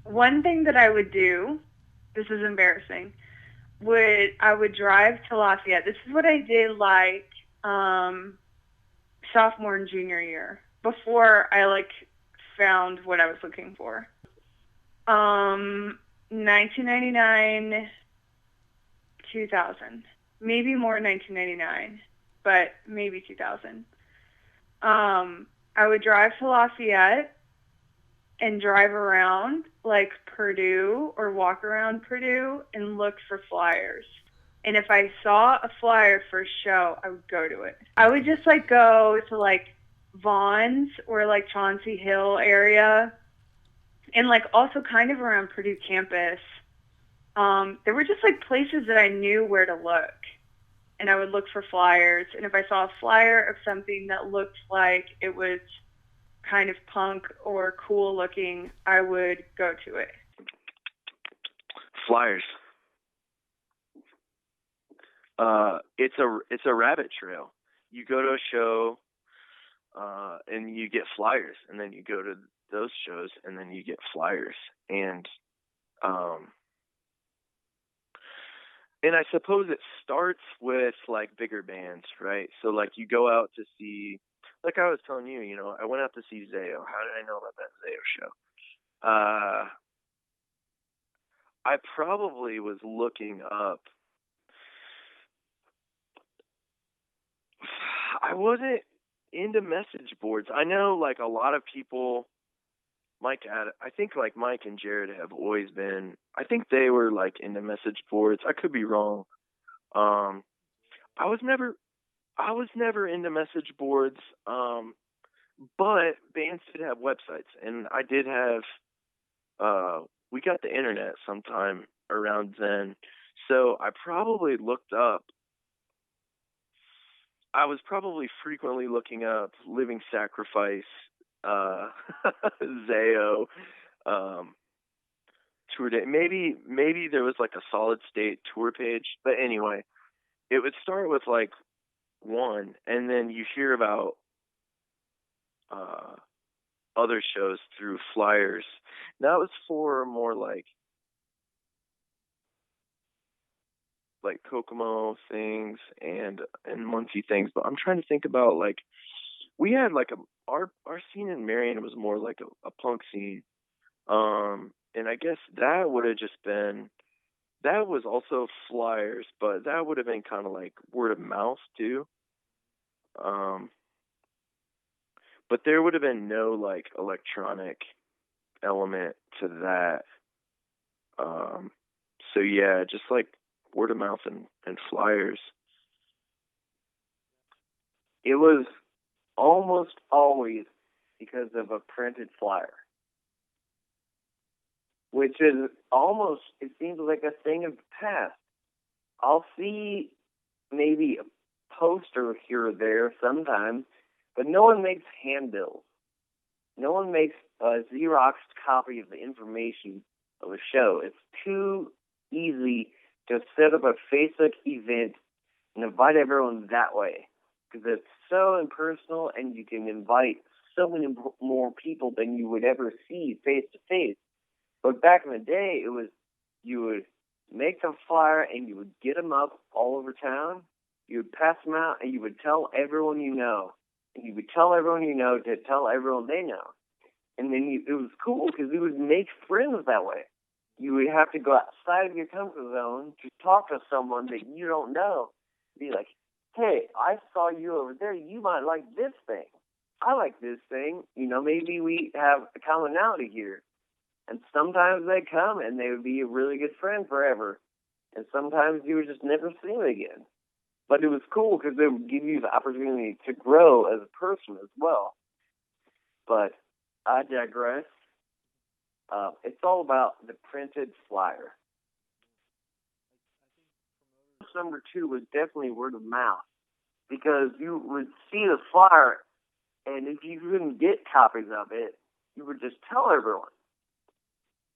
One thing that I would do, this is embarrassing, I would drive to Lafayette. This is what I did like um sophomore and junior year before I like found what I was looking for. 1999, 2000, maybe more 1999, but maybe 2000. I would drive to Lafayette and drive around like Purdue or walk around Purdue and look for flyers. And if I saw a flyer for a show, I would go to it. I would just like go to like Vaughn's or like Chauncey Hill area and like also kind of around Purdue campus. There were just like places that I knew where to look. And I would look for flyers. And if I saw a flyer of something that looked like it was kind of punk or cool looking, I would go to it. Flyers. It's a rabbit trail. You go to a show, and you get flyers, and then you go to those shows, and then you get flyers, um, and I suppose it starts with like bigger bands, right? So like you go out to see, like I was telling you, I went out to see Zayo. How did I know about that Zayo show? I probably was looking up. I wasn't into message boards. I know like a lot of people, I think like Mike and Jared have always been, I think they were like into message boards. I could be wrong. Um, I was never, I was never into message boards. But bands did have websites, and I did have, we got the internet sometime around then. So I was probably frequently looking up Living Sacrifice, uh, Zayo, um, tour day. Maybe there was like a Solid State tour page, but anyway, it would start with like one, and then you hear about uh, other shows through flyers. That was for more like Kokomo things and Muncie things, but I'm trying to think about like we had like our scene in Marion was more like a punk scene. And I guess that would have just been that was also flyers, but that would have been kind of like word of mouth too. Um, but there would have been no like electronic element to that. Um, so yeah, just like word of mouth and flyers. It was almost always because of a printed flyer, which is almost, it seems like a thing of the past. I'll see maybe a poster here or there sometimes, but no one makes handbills. No one makes a Xeroxed copy of the information of a show. It's too easy to set up a Facebook event and invite everyone that way because it's so impersonal and you can invite so many more people than you would ever see face to face. But back in the day, it was you would make a flyer and you would get them up all over town. You would pass them out and you would tell everyone you know. And you would tell everyone you know to tell everyone they know. And then it was cool because you would make friends that way. You would have to go outside of your comfort zone to talk to someone that you don't know. Be like, hey, I saw you over there. You might like this thing. I like this thing. Maybe we have a commonality here. And sometimes they come and they would be a really good friend forever. And sometimes you would just never see them again. But it was cool because it would give you the opportunity to grow as a person as well. But I digress. It's all about the printed flyer. Number two was definitely word of mouth because you would see the flyer, and if you couldn't get copies of it, you would just tell everyone.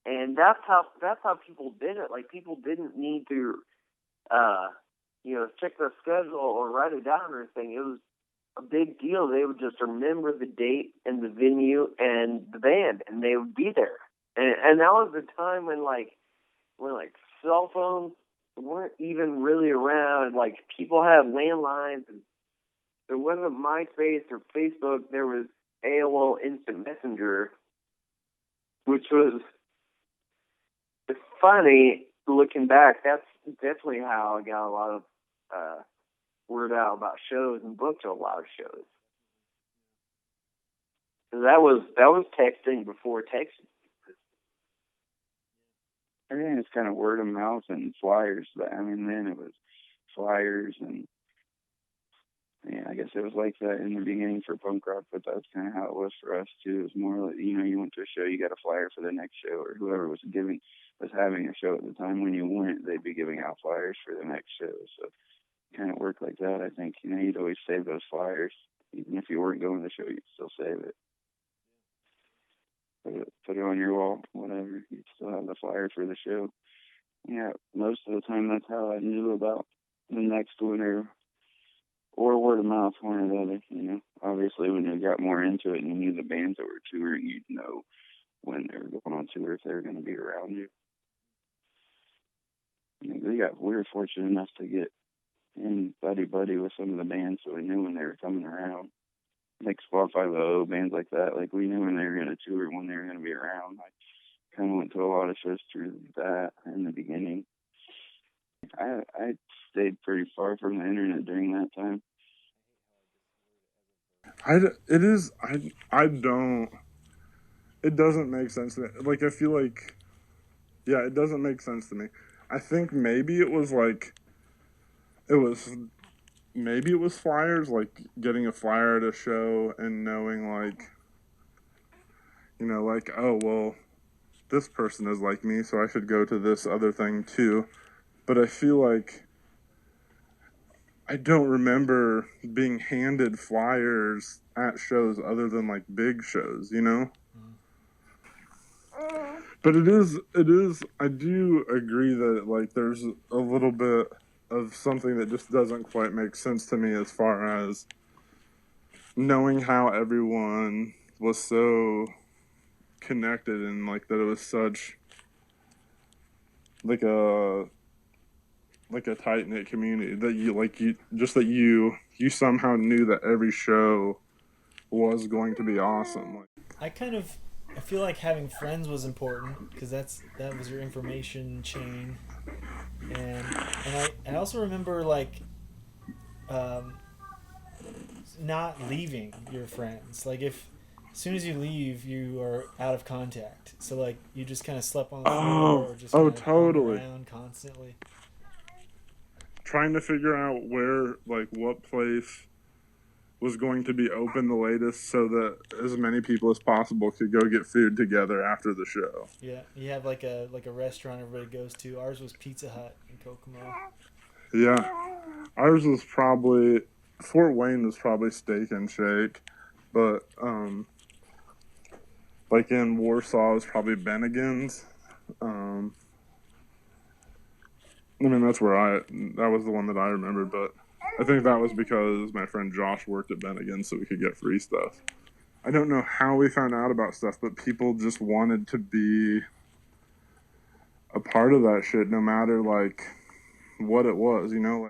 And that's how people did it. Like people didn't need to, check their schedule or write it down or anything. It was a big deal. They would just remember the date and the venue and the band, and they would be there. And that was the time when cell phones weren't even really around. Like people had landlines, and there wasn't MySpace or Facebook. There was AOL Instant Messenger, which was funny looking back. That's definitely how I got a lot of word out about shows and booked a lot of shows. That was texting before texting. Everything is kind of word of mouth and flyers. But I mean, then it was flyers, and yeah, I guess it was like that in the beginning for punk rock. But that's kind of how it was for us too. It was more like, you know, you went to a show, you got a flyer for the next show, or whoever was having a show at the time. When you went, they'd be giving out flyers for the next show. So it kind of worked like that. I think, you know, you'd always save those flyers, even if you weren't going to the show, you'd still save it. Put it on your wall, whatever. You still have the flyer for the show. Yeah, most of the time that's how I knew about the next one, or word of mouth, one or the other. You know, obviously when you got more into it and you knew the bands that were touring, you'd know when they were going on tour, if they were going to be around you. We were fortunate enough to get in buddy with some of the bands, so we knew when they were coming around. Like Squad 500, bands like that. Like we knew when they were going to tour, when they were going to be around. I kind of went to a lot of shows through that in the beginning. I stayed pretty far from the internet during that time. It doesn't make sense to me. Like, I feel like, yeah, it doesn't make sense to me. I think maybe it was flyers, like getting a flyer at a show and knowing, like, you know, like, oh, well, this person is like me, so I should go to this other thing too. But I feel like I don't remember being handed flyers at shows other than like big shows, you know? But it is, I do agree that like there's a little bit of something that just doesn't quite make sense to me as far as knowing how everyone was so connected and like that it was such like a tight-knit community that you somehow knew that every show was going to be awesome. I feel like having friends was important because that was your information chain, and I also remember like not leaving your friends. Like if as soon as you leave, you are out of contact. So like you just kind of slept on the floor or just kind of totally hung around constantly. Trying to figure out where, like, what place was going to be open the latest so that as many people as possible could go get food together after the show. Yeah, you have like a restaurant everybody goes to. Ours was Pizza Hut in Kokomo. Yeah, ours was probably Fort Wayne was probably Steak and Shake, but like in Warsaw it was probably Bennigan's. I mean, that was the one that I remembered, but I think that was because my friend Josh worked at Bennigan's so we could get free stuff. I don't know how we found out about stuff, but people just wanted to be a part of that shit no matter, like, what it was, you know?